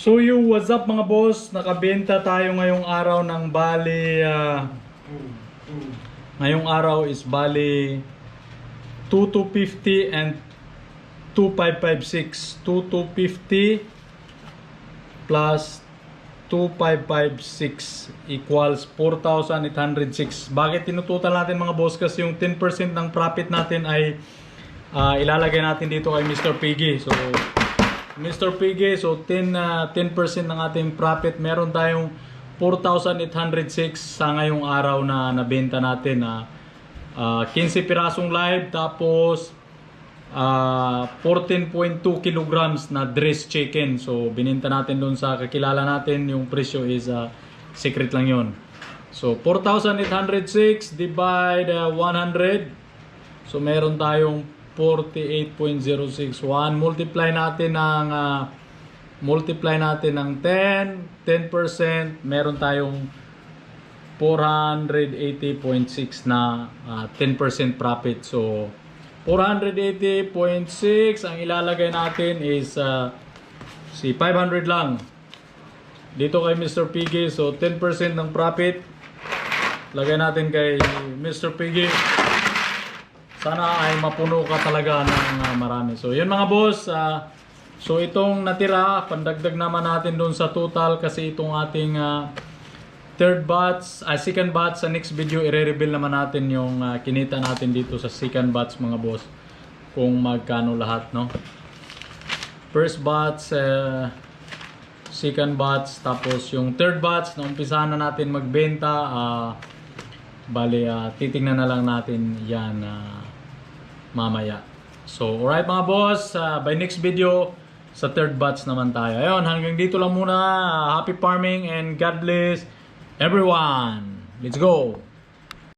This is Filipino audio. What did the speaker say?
So what's up mga boss? Nakabenta tayo ngayong araw ng bali ngayong araw is bali 2250 and 2556. 2250 plus 2556 equals 4,806. Bakit tinutotal natin mga boss? Kasi yung 10% ng profit natin ay ilalagay natin dito kay Mr. Piggy. So Mr. Piggy, so 10% ng ating profit, meron tayong 4,806 sa ngayong araw na nabenta natin na 15 pirasong live, tapos 14.2 kilograms na dressed chicken. So bininta natin doon sa kakilala natin, yung presyo is secret lang yon. So 4,806 divide 100, so meron tayong 48.061. Multiply natin ng 10%, meron tayong 480.6 na 10% profit. So 480.6 ang ilalagay natin is si 500 lang dito kay Mr. Piggy. So 10% ng profit lagay natin kay Mr. Piggy. Sana ay mapuno ka talaga ng marami. So yun mga boss, so itong natira, pandagdag naman natin doon sa total, kasi itong ating second batch, sa next video i-reveal naman natin yung kinita natin dito sa second batch mga boss, kung magkano lahat, no? First batch, second batch, tapos yung third batch na umpisahan na natin magbenta, bali titingnan na lang natin yan mamaya. So alright mga boss, by next video sa third batch naman tayo. Ayun, hanggang dito lang muna. Happy farming and God bless everyone. Let's go!